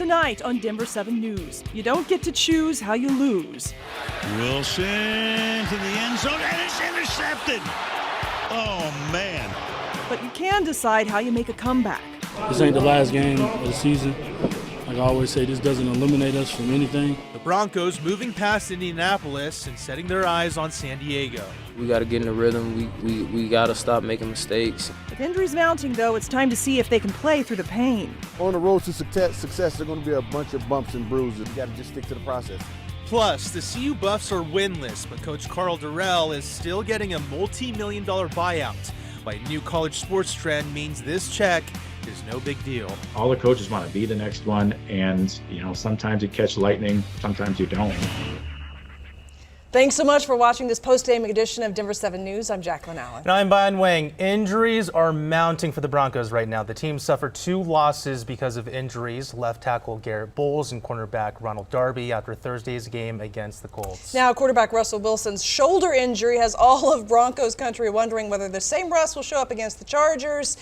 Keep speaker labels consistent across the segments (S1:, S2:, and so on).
S1: tonight on Denver 7 News. You don't get to choose how you lose.
S2: Wilson to the end zone, and it's intercepted. Oh, man.
S1: But you can decide how you make a comeback.
S3: This ain't the last game of the season. Like I always say, this doesn't eliminate us from anything.
S4: The Broncos moving past Indianapolis and setting their eyes on San Diego.
S5: We got to get in the rhythm. We got to stop making mistakes.
S1: With injuries mounting, though, it's time to see if they can play through the pain.
S6: On the road to success, there are going to be a bunch of bumps and bruises. You got to just stick to the process.
S4: Plus, the CU Buffs are winless, but Coach Karl Darrell is still getting a multi-million-dollar buyout. Why new college sports trend means this check is no big deal.
S7: All the coaches want to be the next one, and sometimes you catch lightning, sometimes you don't.
S8: Thanks so much for watching this post-game edition of Denver 7 News. I'm Jacqueline Allen.
S9: And I'm Brian Wang. Injuries are mounting for the Broncos right now. The team suffered 2 losses because of injuries. Left tackle Garrett Bowles and cornerback Ronald Darby after Thursday's game against the Colts.
S8: Now, quarterback Russell Wilson's shoulder injury has all of Broncos country wondering whether the same Russ will show up against the Chargers.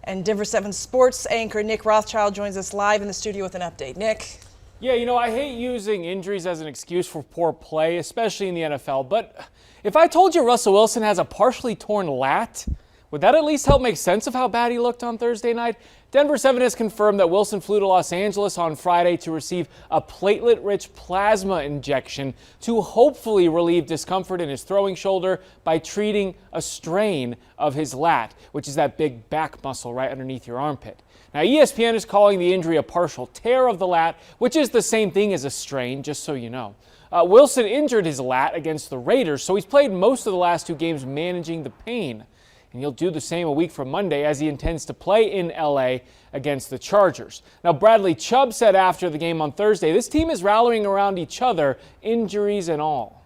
S8: And Denver 7 sports anchor Nick Rothschild joins us live in the studio with an update. Nick.
S10: Yeah, I hate using injuries as an excuse for poor play, especially in the NFL. But if I told you Russell Wilson has a partially torn lat, would that at least help make sense of how bad he looked on Thursday night? Denver 7 has confirmed that Wilson flew to Los Angeles on Friday to receive a platelet-rich plasma injection to hopefully relieve discomfort in his throwing shoulder by treating a strain of his lat, which is that big back muscle right underneath your armpit. Now, ESPN is calling the injury a partial tear of the lat, which is the same thing as a strain, just so you know. Wilson injured his lat against the Raiders, so he's played most of the last 2 games managing the pain. And he'll do the same a week from Monday as he intends to play in L.A. against the Chargers. Now, Bradley Chubb said after the game on Thursday, this team is rallying around each other, injuries and all.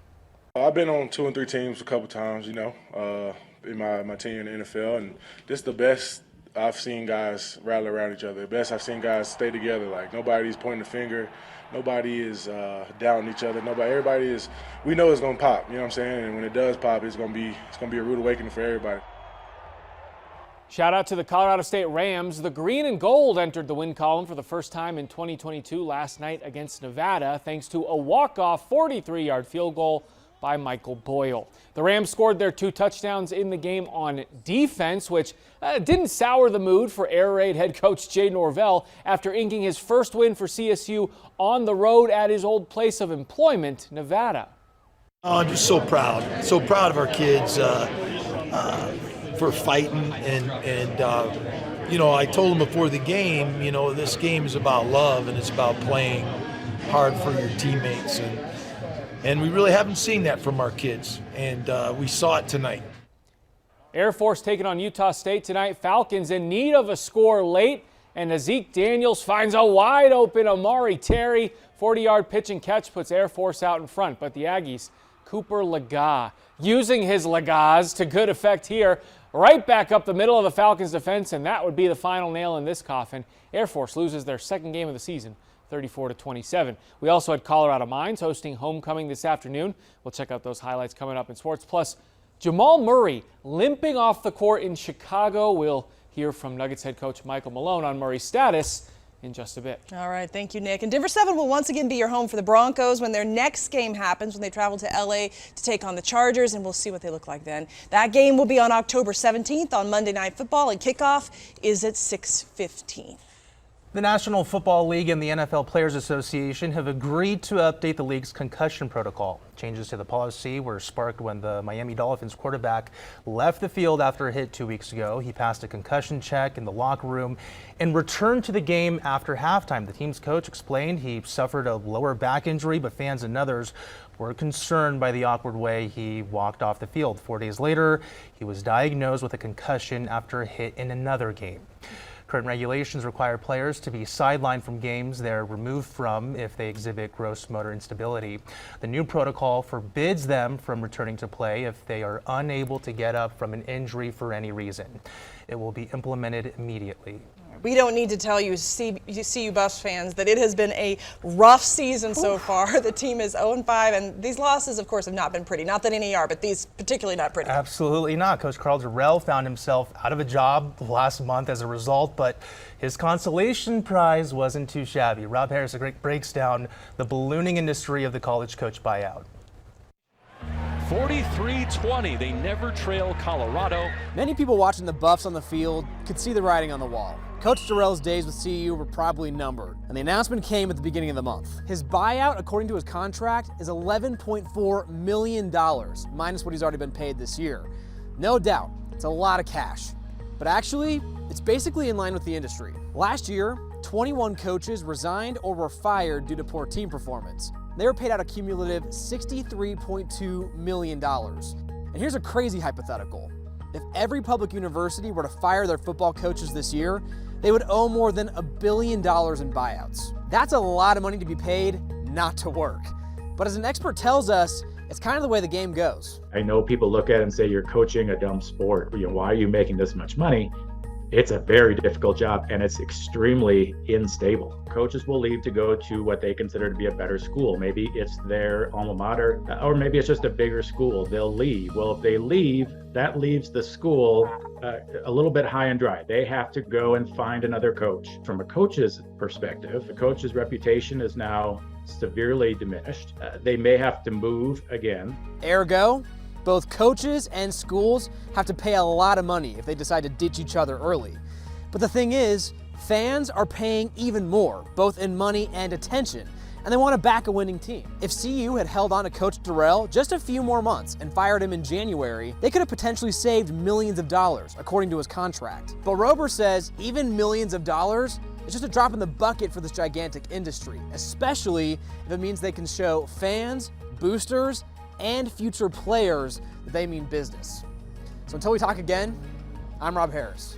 S11: I've been on 2 and 3 teams a couple times, in my tenure in the NFL, and this is the best I've seen guys rally around each other. The best I've seen guys stay together. Like, nobody's pointing the finger. Nobody is doubting each other. Everybody is. We know it's gonna pop. You know what I'm saying? And when it does pop, it's gonna be a rude awakening for everybody.
S10: Shout out to the Colorado State Rams. The green and gold entered the win column for the first time in 2022 last night against Nevada, thanks to a walk-off 43-yard field goal by Michael Boyle. The Rams scored their 2 touchdowns in the game on defense, which didn't sour the mood for Air Raid head coach Jay Norvell after inking his first win for CSU on the road at his old place of employment, Nevada.
S12: Oh, I'm just so proud of our kids for fighting. And I told them before the game, this game is about love and it's about playing hard for your teammates. And we really haven't seen that from our kids, and we saw it tonight.
S10: Air Force taking on Utah State tonight. Falcons in need of a score late, and Zeke Daniels finds a wide-open Amari Terry. 40-yard pitch and catch puts Air Force out in front, but the Aggies, Cooper Lega, using his Legas to good effect here, right back up the middle of the Falcons' defense, and that would be the final nail in this coffin. Air Force loses their 2nd game of the season, 34-27. We also had Colorado Mines hosting homecoming this afternoon. We'll check out those highlights coming up in sports. Plus, Jamal Murray limping off the court in Chicago. We'll hear from Nuggets head coach Michael Malone on Murray's status in just a bit.
S8: All right, thank you, Nick. And Denver 7 will once again be your home for the Broncos when their next game happens, when they travel to L.A. to take on the Chargers, and we'll see what they look like then. That game will be on October 17th on Monday Night Football, and kickoff is at 6:15.
S9: The National Football League and the NFL Players Association have agreed to update the league's concussion protocol. Changes to the policy were sparked when the Miami Dolphins quarterback left the field after a hit 2 weeks ago. He passed a concussion check in the locker room and returned to the game after halftime. The team's coach explained he suffered a lower back injury, but fans and others were concerned by the awkward way he walked off the field. 4 days later, he was diagnosed with a concussion after a hit in another game. Current regulations require players to be sidelined from games they're removed from if they exhibit gross motor instability. The new protocol forbids them from returning to play if they are unable to get up from an injury for any reason. It will be implemented immediately.
S8: We don't need to tell you, CU Buffs fans, that it has been a rough season so far. The team is 0-5, and these losses, of course, have not been pretty. Not that any are, but these particularly not pretty.
S9: Absolutely not. Coach Karl Darrell found himself out of a job last month as a result, but his consolation prize wasn't too shabby. Rob Harris breaks down the ballooning industry of the college coach buyout.
S13: 43-20, they never trail Colorado.
S14: Many people watching the Buffs on the field could see the writing on the wall. Coach Darrell's days with CU were probably numbered, and the announcement came at the beginning of the month. His buyout, according to his contract, is $11.4 million, minus what he's already been paid this year. No doubt, it's a lot of cash. But actually, it's basically in line with the industry. Last year, 21 coaches resigned or were fired due to poor team performance. They were paid out a cumulative $63.2 million. And here's a crazy hypothetical. If every public university were to fire their football coaches this year, they would owe more than $1 billion in buyouts. That's a lot of money to be paid not to work. But as an expert tells us, it's kind of the way the game goes.
S7: I know people look at it and say, you're coaching a dumb sport. Why are you making this much money? It's a very difficult job, and it's extremely unstable. Coaches will leave to go to what they consider to be a better school. Maybe it's their alma mater, or maybe it's just a bigger school. They'll leave. Well, if they leave, that leaves the school a little bit high and dry. They have to go and find another coach. From a coach's perspective, the coach's reputation is now severely diminished. They may have to move again.
S14: Ergo, both coaches and schools have to pay a lot of money if they decide to ditch each other early. But the thing is, fans are paying even more, both in money and attention, and they want to back a winning team. If CU had held on to Coach Darrell just a few more months and fired him in January, they could have potentially saved millions of dollars, according to his contract. But Rober says even millions of dollars is just a drop in the bucket for this gigantic industry, especially if it means they can show fans, boosters, and future players that they mean business. So until we talk again, I'm Rob Harris.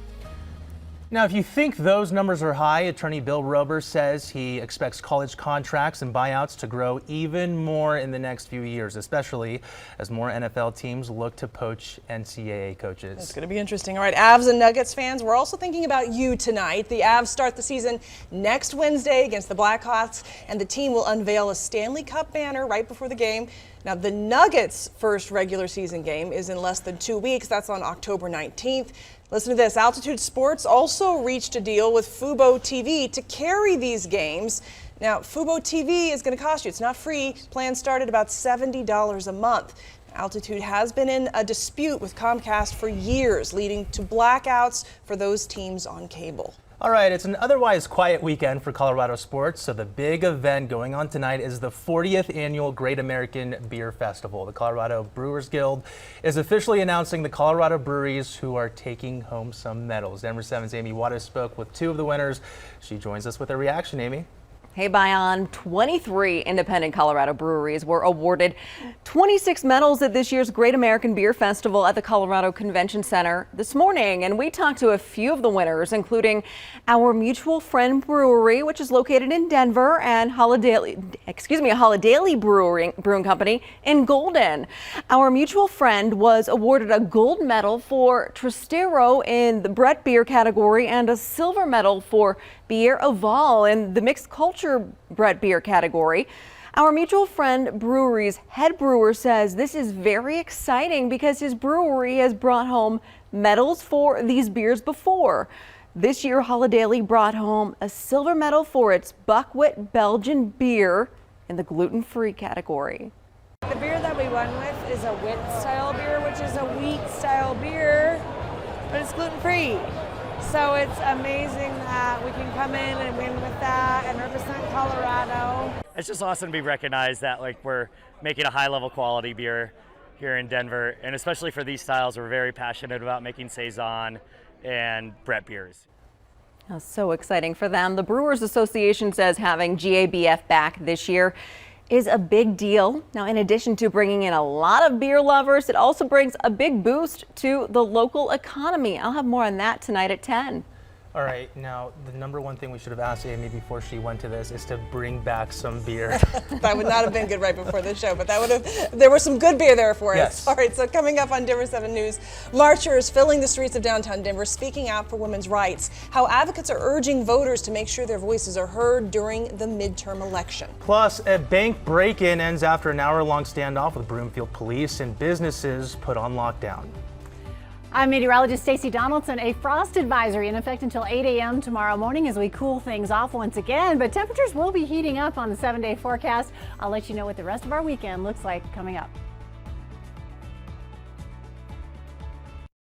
S9: Now, if you think those numbers are high, attorney Bill Rober says he expects college contracts and buyouts to grow even more in the next few years, especially as more NFL teams look to poach NCAA coaches.
S8: It's going to be interesting. All right, Avs and Nuggets fans, we're also thinking about you tonight. The Avs start the season next Wednesday against the Blackhawks, and the team will unveil a Stanley Cup banner right before the game. Now, the Nuggets' first regular season game is in less than 2 weeks. That's on October 19th. Listen to this. Altitude Sports also reached a deal with Fubo TV to carry these games. Now, Fubo TV is going to cost you. It's not free. Plans start at about $70 a month. Altitude has been in a dispute with Comcast for years, leading to blackouts for those teams on cable.
S9: All right, it's an otherwise quiet weekend for Colorado sports, so the big event going on tonight is the 40th annual Great American Beer Festival. The Colorado Brewers Guild is officially announcing the Colorado breweries who are taking home some medals. Denver 7's Amy Waters spoke with two of the winners. She joins us with a reaction, Amy.
S15: Hey, Bion, 23 independent Colorado breweries were awarded 26 medals at this year's Great American Beer Festival at the Colorado Convention Center this morning. And we talked to a few of the winners, including our Mutual Friend Brewery, which is located in Denver, and Holidaily Brewing Company in Golden. Our Mutual Friend was awarded a gold medal for Trastero in the Brett Beer category and a silver medal for Bière Oval in the mixed culture Brett beer category. Our Mutual Friend Brewery's head brewer says this is very exciting because his brewery has brought home medals for these beers before. This year, Holidaily brought home a silver medal for its Buckwheat Belgian beer in the gluten-free category.
S16: The beer that we won with is a wit style beer, which is a wheat style beer, but it's gluten-free. So it's amazing that we can come in and win with that and represent Colorado.
S17: It's just awesome to be recognized that we're making a high level quality beer here in Denver, and especially for these styles, we're very passionate about making Saison and Brett beers.
S15: That's so exciting for them. The Brewers Association says having GABF back this year is a big deal. Now, in addition to bringing in a lot of beer lovers, it also brings a big boost to the local economy. I'll have more on that tonight at 10.
S9: All right, now the number one thing we should have asked Amy before she went to this is to bring back some beer.
S8: That would not have been good right before the show, but there was some good beer there for us.
S9: Yes.
S8: All right, so coming up on Denver 7 News, marchers filling the streets of downtown Denver speaking out for women's rights, how advocates are urging voters to make sure their voices are heard during the midterm election.
S9: Plus, a bank break-in ends after an hour-long standoff with Broomfield police and businesses put on lockdown.
S18: I'm meteorologist Stacey Donaldson. A frost advisory in effect until 8 a.m. tomorrow morning as we cool things off once again, but temperatures will be heating up on the 7-day forecast. I'll let you know what the rest of our weekend looks like coming up.